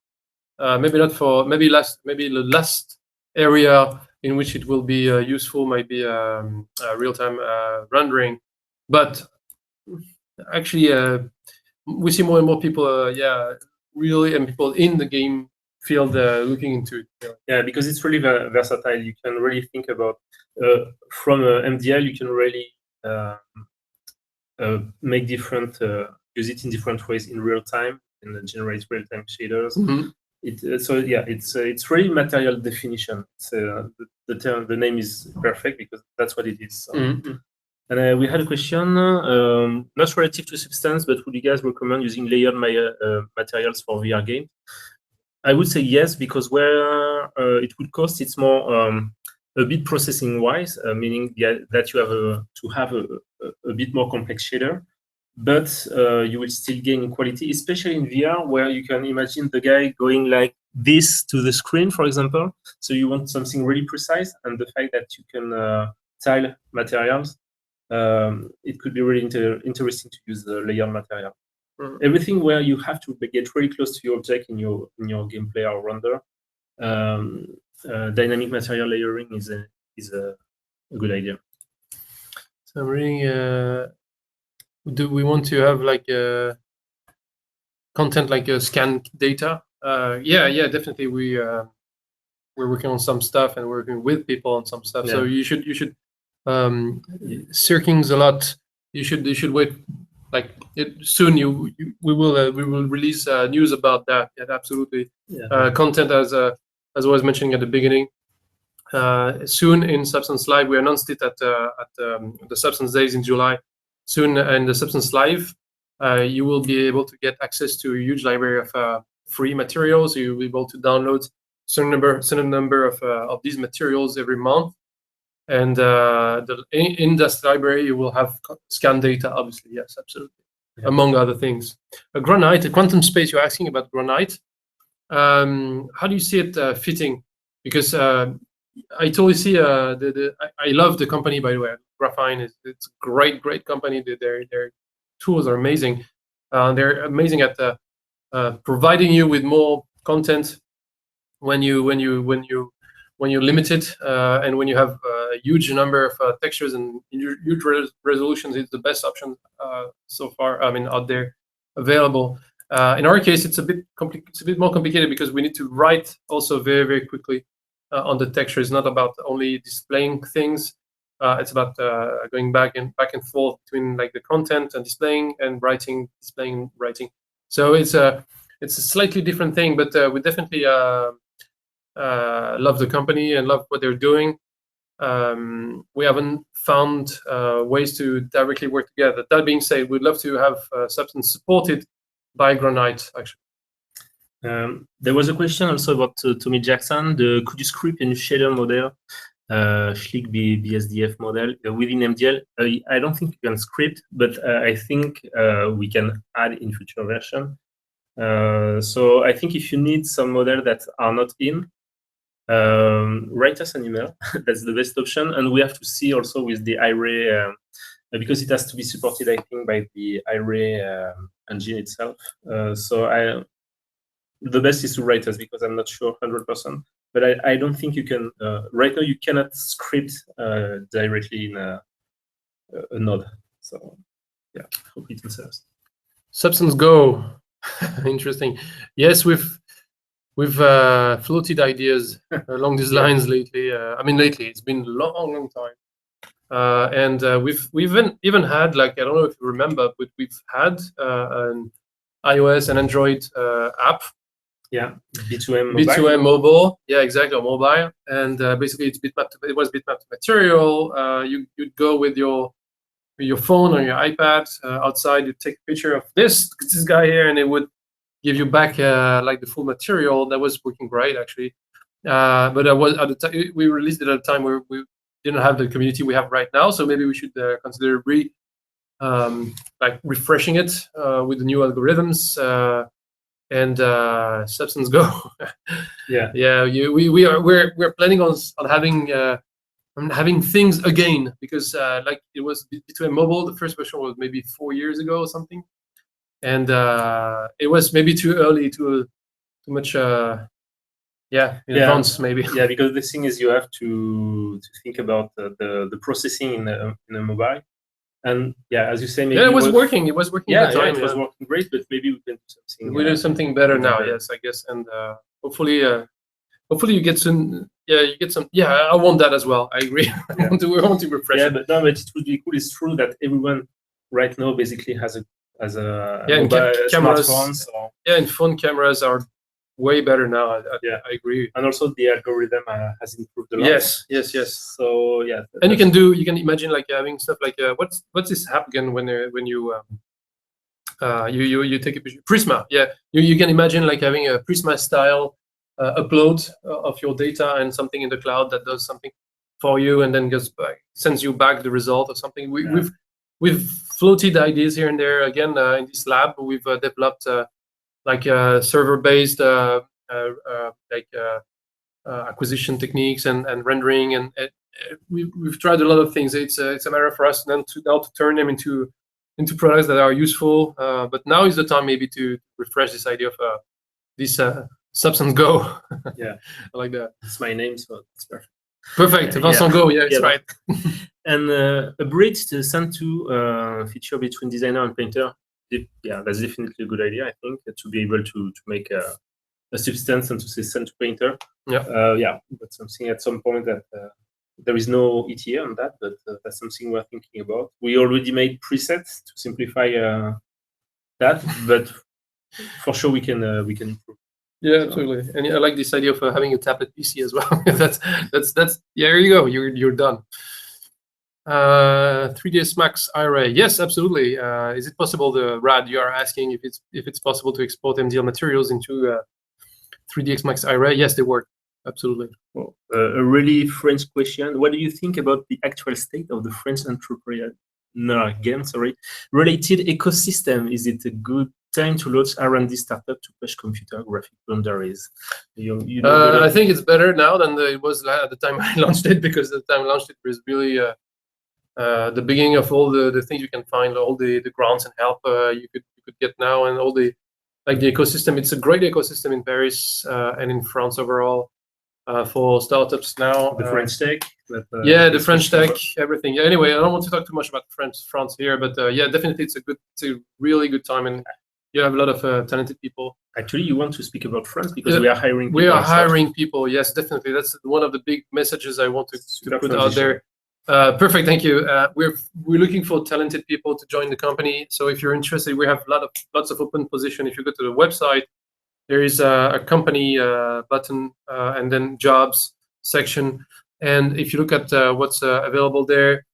Maybe not for maybe the last area in which it will be useful might be real-time rendering, but actually we see more and more people really, and people in the game field looking into it. Yeah, because it's really versatile. You can really think about from MDL, you can really make different use it in different ways in real time and generate real-time shaders. It's really material definition. The name is perfect because that's what it is. So. And we had a question, not relative to Substance, but would you guys recommend using layered materials for VR games? I would say yes, because where it would cost, it's more a bit processing-wise, meaning that you have to have a bit more complex shader, but you will still gain in quality, especially in VR, where you can imagine the guy going like this to the screen, for example. So you want something really precise, and the fact that you can tile materials, it could be really interesting to use the layered material. Everything where you have to get really close to your object in your gameplay or render, dynamic material layering is a good idea. So I'm reading. Do we want to have like content like scan data? Yeah, definitely. We're working on some stuff and working with people on some stuff. Yeah. So you should Circing's a lot. You should wait. Like soon, we will release news about that. Yeah, absolutely. Yeah. Content as I was mentioning at the beginning. Soon in Substance Live, we announced it at the Substance Days in July. Soon in the Substance Live, you will be able to get access to a huge library of free materials. You'll be able to download certain number of these materials every month. And in this library, you will have scan data, obviously. Yes, absolutely. Yeah. Among other things. Granite, quantum space, you're asking about Granite. How do you see it fitting? Because I totally see, I love the company, by the way. Graphine, it's a great company. Their tools are amazing. They're amazing at providing you with more content when you're limited and when you have a huge number of textures and huge resolutions. It's the best option so far. I mean, out there available. In our case, it's a bit more complicated because we need to write also very, very quickly on the texture. It's not about only displaying things. It's about going back and forth between like the content and displaying and writing, displaying, writing. So it's a slightly different thing, but we definitely love the company and love what they're doing. We haven't found ways to directly work together. That being said, we'd love to have Substance supported by Granite, actually. There was a question also about Tommy Jackson. Could you script in shader model, Schlick BSDF model within MDL? I don't think you can script, but I think we can add in future version. So I think if you need some model that are not in, write us an email. That's the best option. And we have to see also with the Iray, because it has to be supported, I think, by the Iray engine itself. So the best is to write us because I'm not sure 100%. But I don't think you can, right now you cannot script directly in a node. So yeah, hope it answers. Substance Go, interesting. Yes, we've floated ideas along these lines lately. I mean, lately it's been a long time, and we've even had, like, I don't know if you remember, but we've had an iOS and Android app. Yeah, B2M mobile. B2M mobile. Yeah, exactly, on mobile. And basically, it was bitmap to material. You'd go with your phone or your iPad outside. You take a picture of this guy here, and it would give you back like the full material. That was working great, actually. But I was at the time we released it at a time where we didn't have the community we have right now. So maybe we should consider refreshing it with the new algorithms and Substance Go. Yeah. We're planning on having things again, because like it was between mobile. The first version was maybe 4 years ago or something. And it was maybe too early to much advanced maybe. Yeah, because the thing is you have to think about the processing in a mobile. And yeah, as you say, maybe it was working. It was working. Yeah, it was working great, but maybe we can do something. We do something better now. Yes, I guess, and hopefully you get some. Yeah, you get some. Yeah, I want that as well. I agree. I want to refresh. Yeah, it. but it would be cool. It's true that everyone right now basically has a mobile cameras. Smartphones. And phone cameras are way better now. I agree. And also the algorithm has improved a lot. Yes. So yeah. And you can imagine like having stuff like what's this app again when you take a picture. Prisma. Yeah, you can imagine like having a Prisma style upload of your data and something in the cloud that does something for you and then sends you back the result or something. We've floated ideas here and there. Again, in this lab, we've developed like server-based acquisition techniques and rendering, and we've tried a lot of things. It's a matter for us now to turn them into products that are useful. But now is the time maybe to refresh this idea of this Substance Go. Yeah, I like that. It's my name, so it's perfect. Perfect. Substance Go. Yeah, it's right. And a bridge to send to feature between designer and painter. Yeah, that's definitely a good idea. I think to be able to make a substance and to say send to painter. Yeah, that's something at some point that there is no ETA on that, but that's something we're thinking about. We already made presets to simplify that, but for sure we can improve. Yeah, absolutely. And I like this idea of having a tablet PC as well. that's yeah. There you go. You're done. 3ds Max array. Yes, absolutely. Is it possible? Rad, you are asking if it's possible to export MDL materials into 3ds Max array. Yes, they work. Absolutely. Well, a really French question. What do you think about the actual state of the French entrepreneur related ecosystem? Is it a good time to launch R&D startup to push computer graphic boundaries? I think it's better now than it was at the time I launched it, because the time I launched it was really the beginning of all the things you can find, all the grants and help you could get now, and all the ecosystem. It's a great ecosystem in Paris and in France overall for startups now. The French tech. The French tech, everything. Yeah, anyway, I don't want to talk too much about France here, but yeah, definitely it's a really good time, and you have a lot of talented people. Actually, you want to speak about France because we are hiring people. We are hiring people, yes, definitely. That's one of the big messages I want to put out there. Perfect, thank you. We're looking for talented people to join the company. So if you're interested, we have lots of open position. If you go to the website, there is a company button and then jobs section. And if you look at what's available there,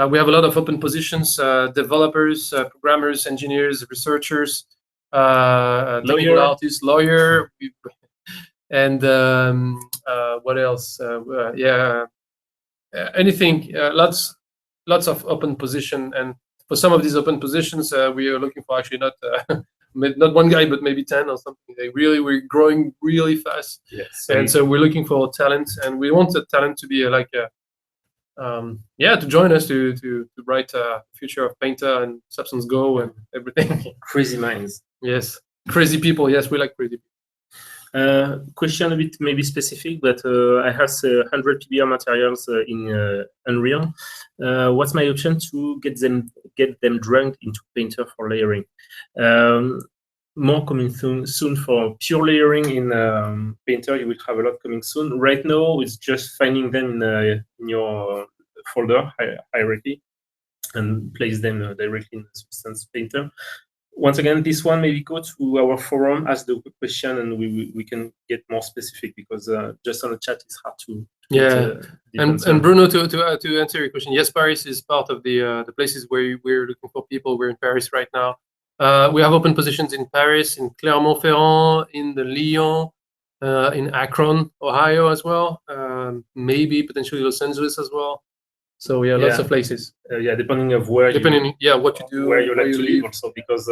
we have a lot of open positions: developers, programmers, engineers, researchers, technical artists, lawyer, and what else? Anything. Lots of open position, and for some of these open positions, we are looking for actually not one guy, but maybe 10 or something. We're growing really fast, yes. And so we're looking for talent, and we want the talent to be to join us to write a future of Painter and Substance Go and everything. Crazy minds. Yes, crazy people. Yes, we like crazy people. Question a bit maybe specific, but I have 100 PBR materials in Unreal. What's my option to get them dragged into Painter for layering? More coming soon for pure layering in Painter. You will have a lot coming soon. Right now, it's just finding them in your folder hierarchy and place them directly in the Substance Painter. Once again, this one maybe go to our forum, ask the question, and we can get more specific, because just on the chat it's hard to and Bruno, to answer your question, yes, Paris is part of the places where we're looking for people. We're in Paris right now. We have open positions in Paris, in Clermont-Ferrand, in the Lyon, in Akron, Ohio as well, maybe potentially Los Angeles as well. So lots of places. Depending of where what you do, where you like to live also, because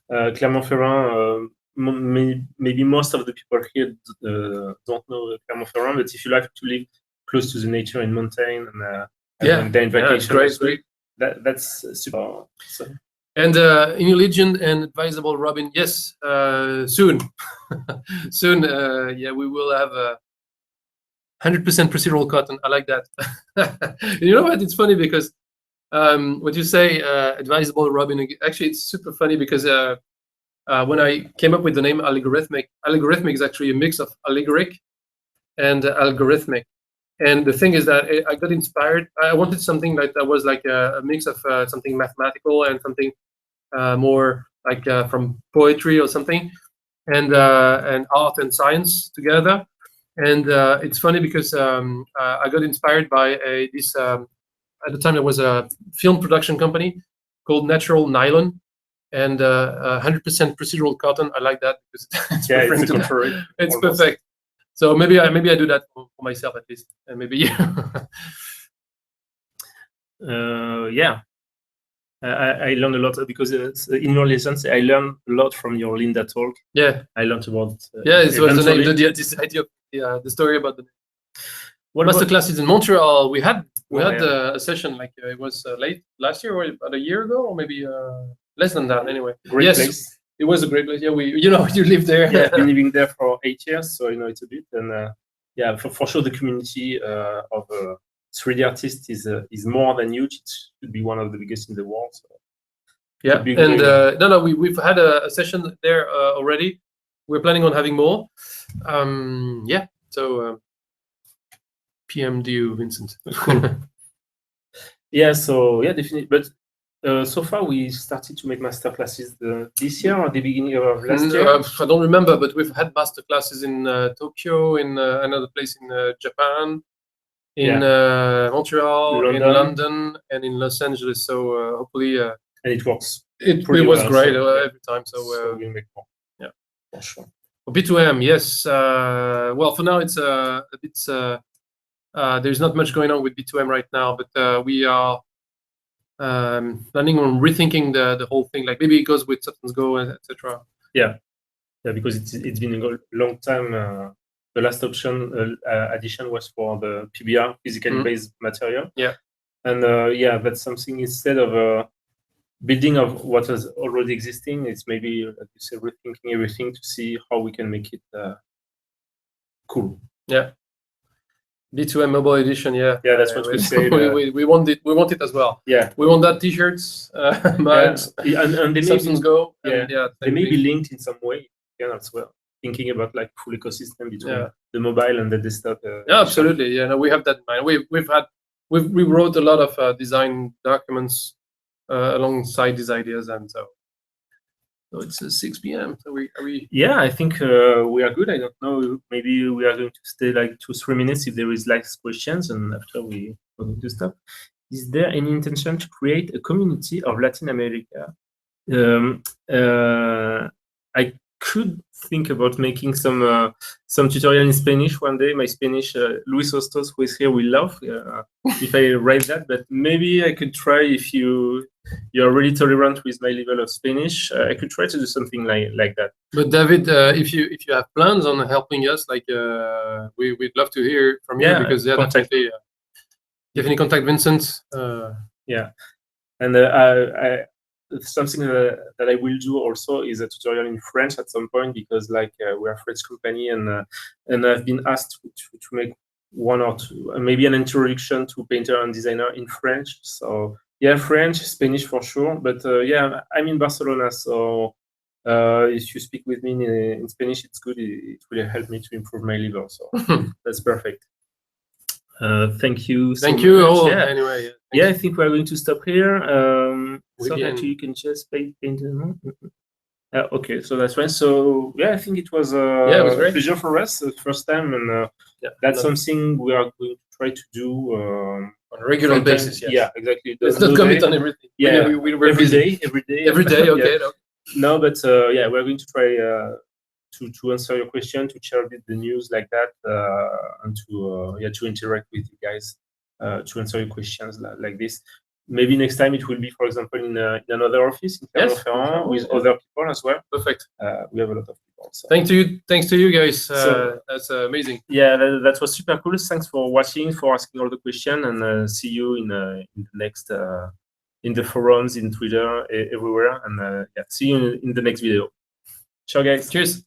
Clermont-Ferrand, maybe most of the people here don't know Clermont-Ferrand, but if you like to live close to the nature in mountain and then vacation, great. That's super. So. And New Legend and Advisable Robin, yes, soon. Soon, yeah, we will have 100% procedural cotton. I like that. You know what? It's funny because what you say, Advisable Robin, actually, it's super funny because when I came up with the name algorithmic is actually a mix of allegoric and algorithmic. And the thing is that I got inspired. I wanted something like that was like a mix of something mathematical and something more like from poetry or something, and art and science together. And it's funny because I got inspired by this. At the time, there was a film production company called Natural Nylon, and 100% procedural cotton. I like that because it's referring to that. It's perfect. So maybe I do that for myself at least, and maybe you. Yeah, I learned a lot because in your lessons I learned a lot from your Linda talk. Yeah, I learned about. Yeah, it was this idea of the story about the master classes in Montreal. We had a session like it was late last year or about a year ago, or maybe less than that. Anyway, great place. It was a great place. Yeah, you live there. Yeah, I've been living there for 8 years, so it's a bit. And yeah, for sure, the community of 3D artists is more than huge. It should be one of the biggest in the world. So. Yeah, and we've had a session there already. We're planning on having more. Yeah, so PM to you, Vincent. Yeah, so yeah, definitely. But so far, we started to make master classes this year or the beginning of last year. I don't remember, but we've had master classes in Tokyo, in another place in Japan, in Montreal, in London, and in Los Angeles. So hopefully, and it works. It was great every time. So we'll make more. Yeah, for sure. B2M, yes. Well, for now, it's a bit. There's not much going on with B2M right now, but we are planning on rethinking the whole thing. Like maybe it goes with Substance Go, etc. Yeah, because it's been a long time. The last option addition was for the PBR, physically based material. Yeah, and yeah, that's something instead of building of what is already existing. It's maybe, like you say, rethinking everything to see how we can make it cool. Yeah. B2M mobile edition, yeah. Yeah, that's what we say. We want it. We want it as well. Yeah. We want that T-shirts, mugs, and they Substance Go. Yeah. They may be linked in some way. Yeah, as well. Thinking about like full ecosystem between the mobile and the desktop. Yeah, absolutely. Yeah, no, we have that in mind. We wrote a lot of design documents alongside these ideas, and so it's 6 p.m. So are we? Yeah, I think we are good. I don't know. Maybe we are going to stay like 2-3 minutes if there is last questions, and after we are going to stop. Is there any intention to create a community of Latin America? I could think about making some tutorial in Spanish one day. My Spanish, Luis Hostos, who is here, will love if I write that. But maybe I could try if you're really tolerant with my level of Spanish. I could try to do something like that. But David, if you have plans on helping us, like we'd love to hear from you because definitely. Definitely contact Vincent. Yeah, and something that I will do also is a tutorial in French at some point because like we're a French company and I've been asked to make one or two, maybe an introduction to painter and designer in French. So yeah, French, Spanish for sure. But yeah, I'm in Barcelona, so if you speak with me in Spanish, it's good. It will help me to improve my level. So that's perfect. Thank you. Thank you all. Yeah. Anyway. Yeah, I think we're going to stop here. So actually, you can just paint. Okay, so that's fine. So yeah, I think it was it was great. A pleasure for us the first time, and that's something we are going to try to do on a regular basis. Yes. Yeah, exactly. Let's not commit on everything. Yeah, we're every busy. day. Every day. Okay. No, but yeah, we're going to try to answer your question, to share a bit the news like that, and to interact with you guys, to answer your questions like this. Maybe next time it will be, for example, in another office in Clermont-Ferrand with other people as well. Perfect. We have a lot of people. So. Thanks to you guys. That's amazing. Yeah, that was super cool. Thanks for watching, for asking all the questions, and see you in the next in the forums, in Twitter, everywhere. And yeah, see you in the next video. Ciao, guys. Cheers.